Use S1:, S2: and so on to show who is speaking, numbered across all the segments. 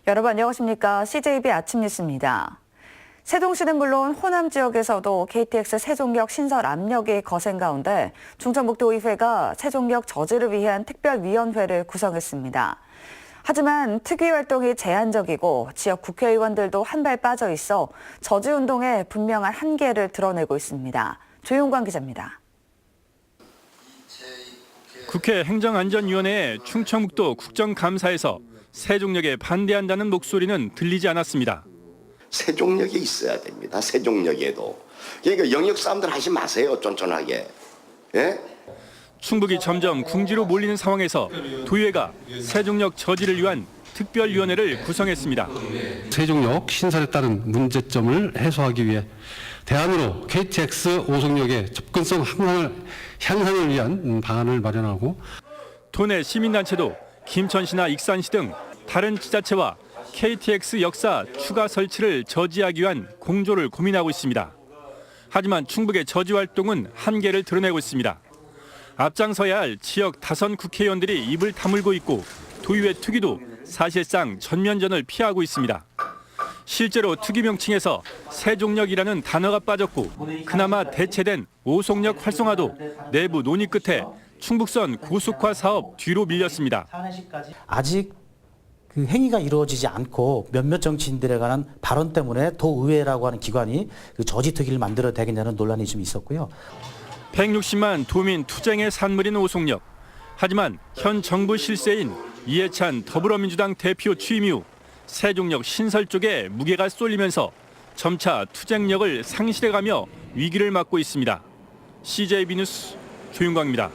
S1: 여러분 안녕하십니까? CJB 아침 뉴스입니다. 세종시는 물론 호남 지역에서도 KTX 세종역 신설 압력이 거센 가운데 충청북도의회가 세종역 저지를 위한 특별위원회를 구성했습니다. 하지만 특위 활동이 제한적이고 지역 국회의원들도 한 발 빠져 있어 저지 운동에 분명한 한계를 드러내고 있습니다. 조용관 기자입니다.
S2: 국회 행정안전위원회 충청북도 국정감사에서 세종역에 반대한다는 목소리는 들리지 않았습니다.
S3: 세종역에 있어야 됩니다. 세종역에도. 그러니까 영역 싸움들 하지 마세요. 쫀쫀하게. 예?
S2: 충북이 점점 궁지로 몰리는 상황에서 도의회가 세종역 저지를 위한 특별위원회를 구성했습니다.
S4: 세종역 신설에 따른 문제점을 해소하기 위해 대안으로 KTX 오송역의 접근성 향상을 위한 방안을 마련하고
S2: 도내 시민단체도 김천시나 익산시 등 다른 지자체와 KTX 역사 추가 설치를 저지하기 위한 공조를 고민하고 있습니다. 하지만 충북의 저지 활동은 한계를 드러내고 있습니다. 앞장서야 할 지역 다선 국회의원들이 입을 다물고 있고 도의회 특위도 사실상 전면전을 피하고 있습니다. 실제로 특위 명칭에서 세종역이라는 단어가 빠졌고 그나마 대체된 오송역 활성화도 내부 논의 끝에 충북선 고속화 사업 뒤로 밀렸습니다.
S5: 아직 그 행위가 이루어지지 않고 몇몇 정치인들에 관한 발언 때문에 도의회라고 하는 기관이 그 저지 특위를 만들어야 되겠냐는 논란이 좀 있었고요.
S2: 160만 도민 투쟁의 산물인 오송역. 하지만 현 정부 실세인 이해찬 더불어민주당 대표 취임 이후 세종역 신설 쪽에 무게가 쏠리면서 점차 투쟁력을 상실해가며 위기를 맞고 있습니다. CJB 뉴스 조윤광입니다.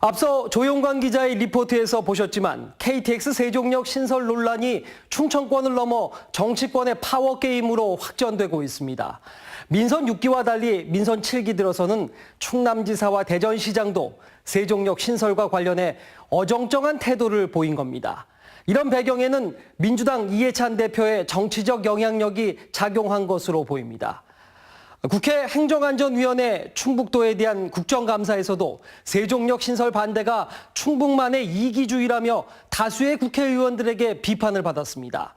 S6: 앞서 조용관 기자의 리포트에서 보셨지만 KTX 세종역 신설 논란이 충청권을 넘어 정치권의 파워게임으로 확전되고 있습니다. 민선 6기와 달리 민선 7기 들어서는 충남지사와 대전시장도 세종역 신설과 관련해 어정쩡한 태도를 보인 겁니다. 이런 배경에는 민주당 이해찬 대표의 정치적 영향력이 작용한 것으로 보입니다. 국회 행정안전위원회 충북도에 대한 국정감사에서도 세종역 신설 반대가 충북만의 이기주의라며 다수의 국회의원들에게 비판을 받았습니다.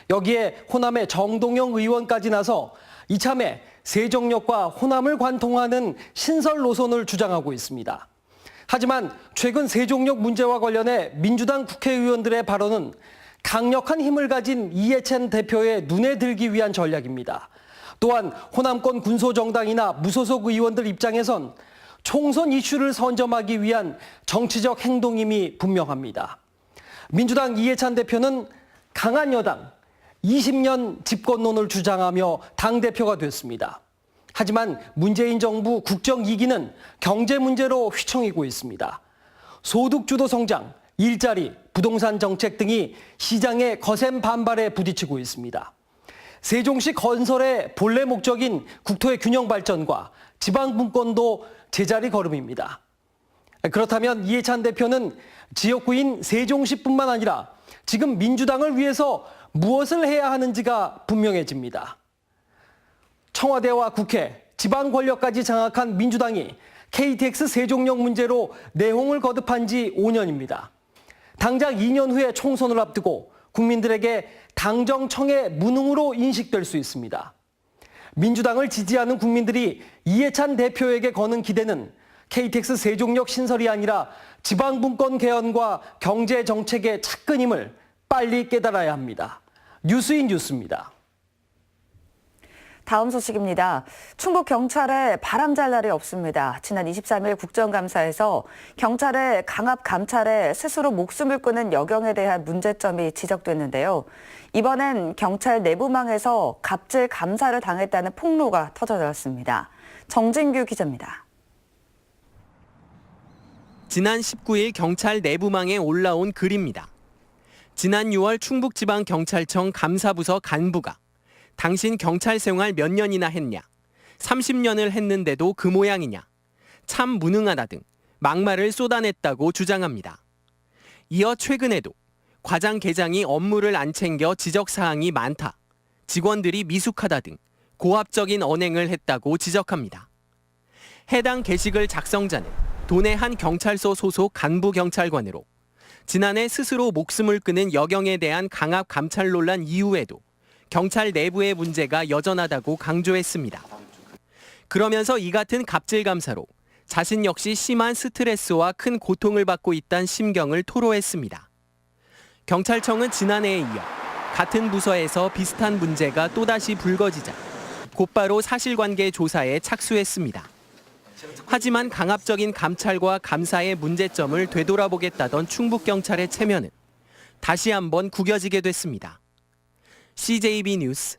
S6: 여기에 호남의 정동영 의원까지 나서 이참에 세종역과 호남을 관통하는 신설 노선을 주장하고 있습니다. 하지만 최근 세종역 문제와 관련해 민주당 국회의원들의 발언은 강력한 힘을 가진 이해찬 대표의 눈에 들기 위한 전략입니다. 또한 호남권 군소정당이나 무소속 의원들 입장에선 총선 이슈를 선점하기 위한 정치적 행동임이 분명합니다. 민주당 이해찬 대표는 강한 여당, 20년 집권론을 주장하며 당대표가 됐습니다. 하지만 문재인 정부 국정 2기는 경제 문제로 휘청이고 있습니다. 소득주도 성장, 일자리, 부동산 정책 등이 시장의 거센 반발에 부딪히고 있습니다. 세종시 건설의 본래 목적인 국토의 균형 발전과 지방 분권도 제자리 걸음입니다. 그렇다면 이해찬 대표는 지역구인 세종시뿐만 아니라 지금 민주당을 위해서 무엇을 해야 하는지가 분명해집니다. 청와대와 국회, 지방 권력까지 장악한 민주당이 KTX 세종역 문제로 내홍을 거듭한 지 5년입니다. 당장 2년 후에 총선을 앞두고 국민들에게 당정청의 무능으로 인식될 수 있습니다. 민주당을 지지하는 국민들이 이해찬 대표에게 거는 기대는 KTX 세종역 신설이 아니라 지방분권 개헌과 경제 정책의 착근임을 빨리 깨달아야 합니다. 뉴스인 뉴스입니다.
S1: 다음 소식입니다. 충북 경찰에 바람잘 날이 없습니다. 지난 23일 국정감사에서 경찰의 강압 감찰에 스스로 목숨을 끊은 여경에 대한 문제점이 지적됐는데요. 이번엔 경찰 내부망에서 갑질 감사를 당했다는 폭로가 터져나왔습니다. 정진규 기자입니다.
S7: 지난 19일 경찰 내부망에 올라온 글입니다. 지난 6월 충북지방경찰청 감사부서 간부가 당신 경찰 생활 몇 년이나 했냐? 30년을 했는데도 그 모양이냐? 참 무능하다 등 막말을 쏟아냈다고 주장합니다. 이어 최근에도 과장 계장이 업무를 안 챙겨 지적사항이 많다, 직원들이 미숙하다 등 고압적인 언행을 했다고 지적합니다. 해당 게시글 작성자는 도내 한 경찰서 소속 간부 경찰관으로 지난해 스스로 목숨을 끊은 여경에 대한 강압 감찰 논란 이후에도 경찰 내부의 문제가 여전하다고 강조했습니다. 그러면서 이 같은 갑질 감사로 자신 역시 심한 스트레스와 큰 고통을 받고 있다는 심경을 토로했습니다. 경찰청은 지난해에 이어 같은 부서에서 비슷한 문제가 또다시 불거지자 곧바로 사실관계 조사에 착수했습니다. 하지만 강압적인 감찰과 감사의 문제점을 되돌아보겠다던 충북경찰의 체면은 다시 한번 구겨지게 됐습니다. CJB 뉴스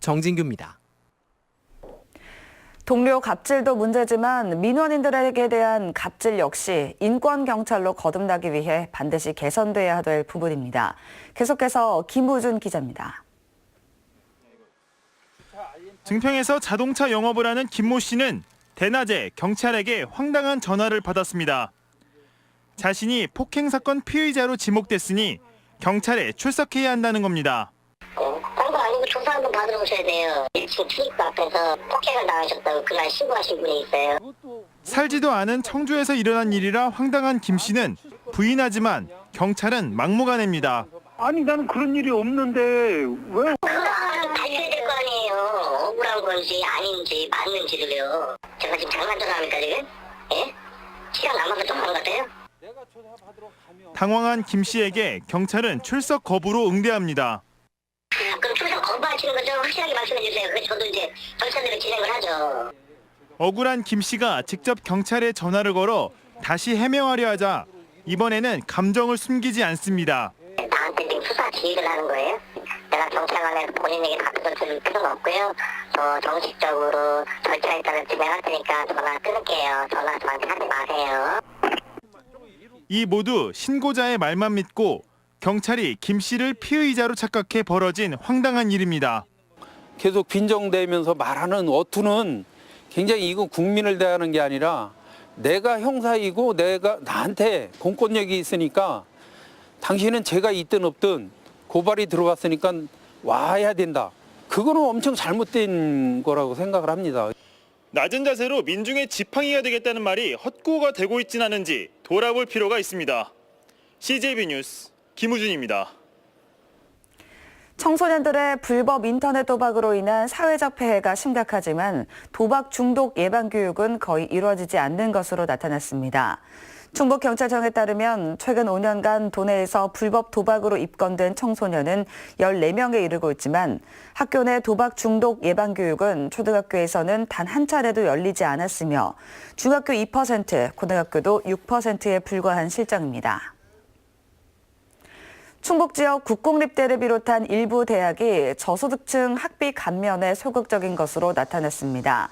S7: 정진규입니다.
S1: 동료 갑질도 문제지만 민원인들에게 대한 갑질 역시 인권경찰로 거듭나기 위해 반드시 개선돼야 될 부분입니다. 계속해서 김우준 기자입니다.
S8: 증평에서 자동차 영업을 하는 김모 씨는 대낮에 경찰에게 황당한 전화를 받았습니다. 자신이 폭행 사건 피의자로 지목됐으니 경찰에 출석해야 한다는 겁니다.
S9: 광고 아니고 조사 한번 받으러 오셔야 돼요. 1층 출입구 앞에서 폭행을 당하셨다고 그날 신고하신 분이 있어요.
S8: 살지도 않은 청주에서 일어난 일이라 황당한 김 씨는 부인하지만 경찰은 막무가내입니다.
S10: 아니 나는 그런 일이 없는데 왜?
S9: 밝혀야 될 거 아니에요. 억울한 건지 아닌지 맞는지를요. 제가 지금 장난 전화합니까 지금? 예? 시간 남아서 전화한 것 같아요?
S8: 당황한 김 씨에게 경찰은 출석 거부로 응대합니다.
S9: 그럼 출석 거부하시는 거죠? 확실하게 말씀해 주세요. 저도 이제 절차대로 진행을 하죠.
S8: 억울한 김 씨가 직접 경찰에 전화를 걸어 다시 해명하려 하자 이번에는 감정을 숨기지 않습니다.
S9: 나한테 지금 수사 지휘를 하는 거예요? 내가 경찰관에서 본인에게 답변을 줄 필요는 없고요. 저 정식적으로 절차에 따라 진행할 테니까 전화 끊을게요. 전화 저한테 하지 마세요.
S8: 이 모두 신고자의 말만 믿고 경찰이 김 씨를 피의자로 착각해 벌어진 황당한 일입니다.
S11: 계속 빈정대면서 말하는 어투는 굉장히 이거 국민을 대하는 게 아니라 내가 형사이고 내가 나한테 공권력이 있으니까 당신은 제가 있든 없든 고발이 들어왔으니까 와야 된다. 그거는 엄청 잘못된 거라고 생각을 합니다.
S8: 낮은 자세로 민중의 지팡이가 되겠다는 말이 헛구호가 되고 있진 않은지 돌아볼 필요가 있습니다. CJB 뉴스 김우준입니다.
S1: 청소년들의 불법 인터넷 도박으로 인한 사회적 폐해가 심각하지만 도박 중독 예방 교육은 거의 이루어지지 않는 것으로 나타났습니다. 충북경찰청에 따르면 최근 5년간 도내에서 불법 도박으로 입건된 청소년은 14명에 이르고 있지만 학교 내 도박 중독 예방 교육은 초등학교에서는 단 한 차례도 열리지 않았으며 중학교 2%, 고등학교도 6%에 불과한 실정입니다. 충북 지역 국공립대를 비롯한 일부 대학이 저소득층 학비 감면에 소극적인 것으로 나타났습니다.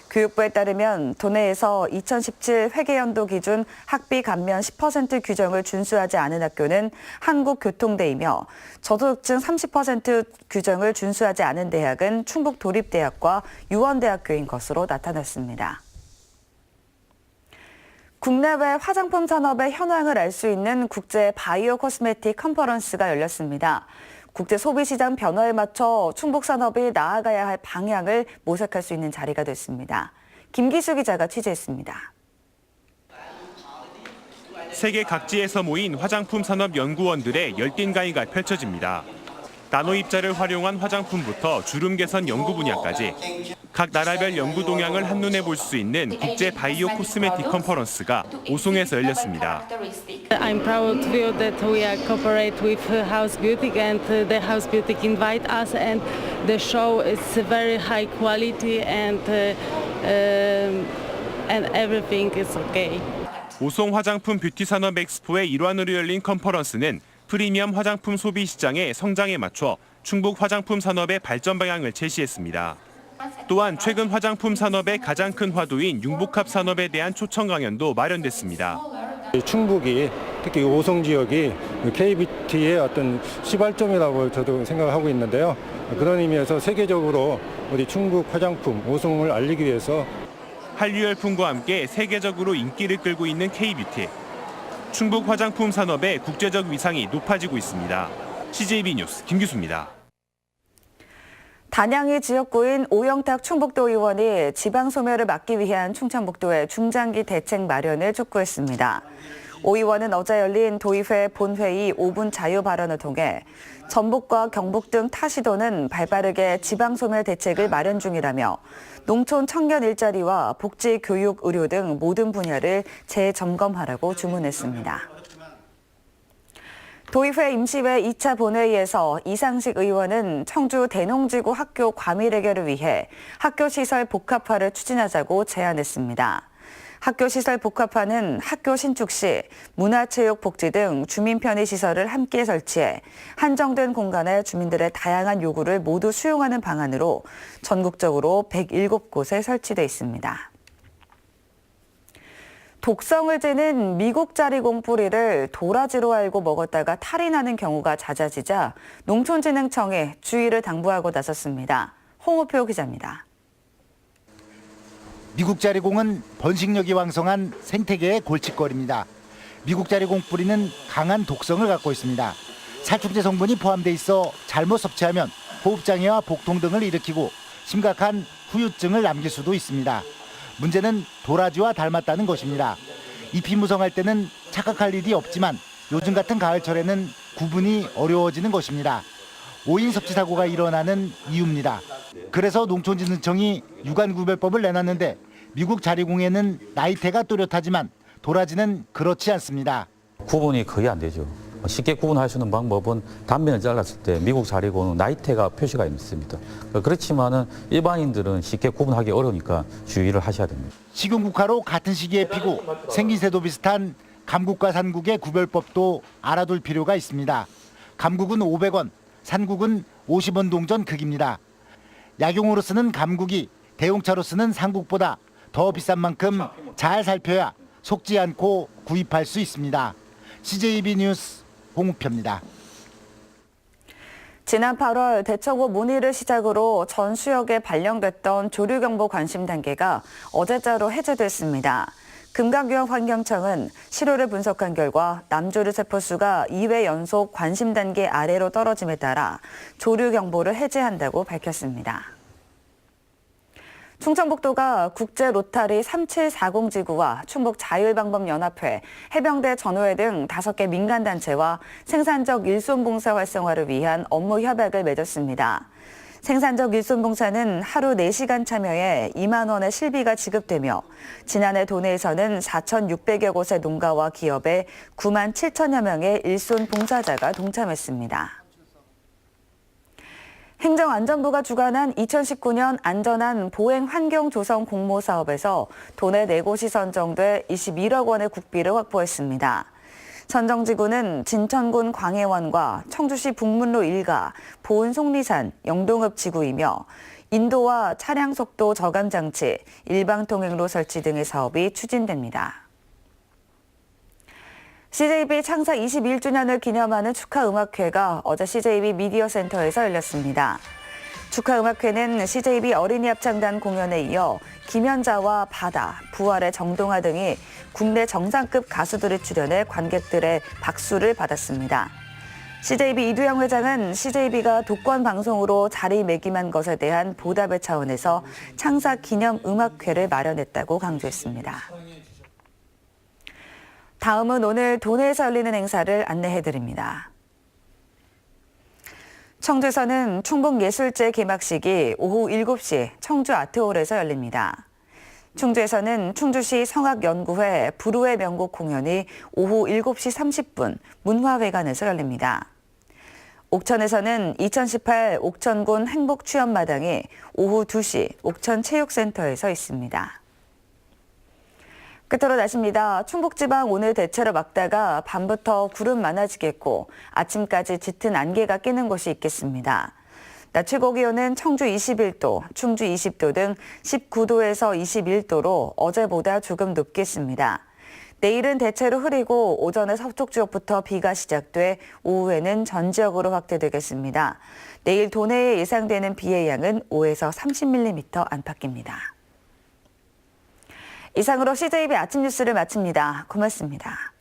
S1: 교육부에 따르면 도내에서 2017 회계연도 기준 학비 감면 10% 규정을 준수하지 않은 학교는 한국교통대이며 저소득층 30% 규정을 준수하지 않은 대학은 충북도립대학과 유원대학교인 것으로 나타났습니다. 국내외 화장품 산업의 현황을 알 수 있는 국제 바이오 코스메틱 컨퍼런스가 열렸습니다. 국제 소비시장 변화에 맞춰 충북 산업이 나아가야 할 방향을 모색할 수 있는 자리가 됐습니다. 김기수 기자가 취재했습니다.
S8: 세계 각지에서 모인 화장품 산업 연구원들의 열띤 강의가 펼쳐집니다. 나노 입자를 활용한 화장품부터 주름 개선 연구 분야까지 각 나라별 연구 동향을 한눈에 볼 수 있는 국제 바이오 코스메틱 컨퍼런스가 오송에서 열렸습니다.
S12: I'm proud to feel that we are cooperate with House Beauty and the House Beauty invite us and the show is very high quality and everything is okay.
S8: 오송 화장품 뷰티 산업 엑스포의 일환으로 열린 컨퍼런스는 프리미엄 화장품 소비 시장의 성장에 맞춰 충북 화장품 산업의 발전 방향을 제시했습니다. 또한 최근 화장품 산업의 가장 큰 화두인 융복합 산업에 대한 초청 강연도 마련됐습니다.
S13: 충북이 특히 오송 지역이 K뷰티의 어떤 시발점이라고 저도 생각하고 있는데요. 그런 의미에서 세계적으로 우리 충북 화장품 오송을 알리기 위해서
S8: 한류 열풍과 함께 세계적으로 인기를 끌고 있는 K뷰티. 충북 화장품 산업의 국제적 위상이 높아지고 있습니다. CJB 뉴스 김규수입니다.
S1: 단양이 지역구인 오영탁 충북도 의원이 지방 소멸을 막기 위한 충청북도의 중장기 대책 마련을 촉구했습니다. 오 의원은 어제 열린 도의회 본회의 5분 자유 발언을 통해 전북과 경북 등 타시도는 발빠르게 지방 소멸 대책을 마련 중이라며 농촌 청년 일자리와 복지, 교육, 의료 등 모든 분야를 재점검하라고 주문했습니다. 도의회 임시회 2차 본회의에서 이상식 의원은 청주 대농지구 학교 과밀 해결을 위해 학교시설 복합화를 추진하자고 제안했습니다. 학교시설 복합화는 학교 신축 시 문화체육, 복지 등 주민 편의 시설을 함께 설치해 한정된 공간에 주민들의 다양한 요구를 모두 수용하는 방안으로 전국적으로 107곳에 설치돼 있습니다. 독성을 지닌 미국자리공 뿌리를 도라지로 알고 먹었다가 탈이 나는 경우가 잦아지자 농촌진흥청에 주의를 당부하고 나섰습니다. 홍호표 기자입니다.
S14: 미국자리공은 번식력이 왕성한 생태계의 골칫거리입니다. 미국자리공 뿌리는 강한 독성을 갖고 있습니다. 살충제 성분이 포함돼 있어 잘못 섭취하면 호흡장애와 복통 등을 일으키고 심각한 후유증을 남길 수도 있습니다. 문제는 도라지와 닮았다는 것입니다. 잎이 무성할 때는 착각할 일이 없지만 요즘 같은 가을철에는 구분이 어려워지는 것입니다. 오인 섭취 사고가 일어나는 이유입니다. 그래서 농촌진흥청이 유관구별법을 내놨는데 미국 자리공에는 나이테가 뚜렷하지만 도라지는 그렇지 않습니다.
S15: 구분이 거의 안 되죠. 쉽게 구분할 수 있는 방법은 단면을 잘랐을 때 미국 자리공은 나이테가 표시가 있습니다. 그렇지만은 일반인들은 쉽게 구분하기 어려우니까 주의를 하셔야 됩니다.
S14: 식용국화로 같은 시기에 피고 생김새도 비슷한 감국과 산국의 구별법도 알아둘 필요가 있습니다. 감국은 500원, 산국은 50원 동전 극입니다. 약용으로 쓰는 감국이 대용차로 쓰는 산국보다 더 비싼 만큼 잘 살펴야 속지 않고 구입할 수 있습니다. CJB 뉴스 홍우표입니다.
S1: 지난 8월 대청호 문의를 시작으로 전 수역에 발령됐던 조류경보 관심 단계가 어제자로 해제됐습니다. 금강교육 환경청은 시료를 분석한 결과 남조류 세포수가 2회 연속 관심 단계 아래로 떨어짐에 따라 조류경보를 해제한다고 밝혔습니다. 충청북도가 국제 로타리 3740지구와 충북자율방법연합회, 해병대 전우회 등 5개 민간단체와 생산적 일손봉사 활성화를 위한 업무 협약을 맺었습니다. 생산적 일손봉사는 하루 4시간 참여에 2만 원의 실비가 지급되며 지난해 도내에서는 4,600여 곳의 농가와 기업에 9만 7천여 명의 일손 봉사자가 동참했습니다. 행정안전부가 주관한 2019년 안전한 보행 환경 조성 공모 사업에서 도내 4곳이 선정돼 21억 원의 국비를 확보했습니다. 선정지구는 진천군 광해원과 청주시 북문로 일가, 보은 속리산, 영동읍 지구이며 인도와 차량 속도 저감 장치, 일방통행로 설치 등의 사업이 추진됩니다. CJB 창사 21주년을 기념하는 축하음악회가 어제 CJB 미디어센터에서 열렸습니다. 축하음악회는 CJB 어린이 합창단 공연에 이어 김연자와 바다, 부활의 정동아 등이 국내 정상급 가수들이 출연해 관객들의 박수를 받았습니다. CJB 이두영 회장은 CJB가 독권 방송으로 자리매김한 것에 대한 보답의 차원에서 창사 기념 음악회를 마련했다고 강조했습니다. 다음은 오늘 도내에서 열리는 행사를 안내해드립니다. 청주에서는 충북예술제 개막식이 오후 7시 청주 아트홀에서 열립니다. 충주에서는 충주시 성악연구회 불후의 명곡 공연이 오후 7시 30분 문화회관에서 열립니다. 옥천에서는 2018 옥천군 행복취업마당이 오후 2시 옥천체육센터에서 있습니다. 끝으로 날씨입니다. 충북지방 오늘 대체로 맑다가 밤부터 구름 많아지겠고 아침까지 짙은 안개가 끼는 곳이 있겠습니다. 낮 최고 기온은 청주 21도, 충주 20도 등 19도에서 21도로 어제보다 조금 높겠습니다. 내일은 대체로 흐리고 오전에 서쪽 지역부터 비가 시작돼 오후에는 전 지역으로 확대되겠습니다. 내일 도내에 예상되는 비의 양은 5에서 30mm 안팎입니다. 이상으로 CJB 아침 뉴스를 마칩니다. 고맙습니다.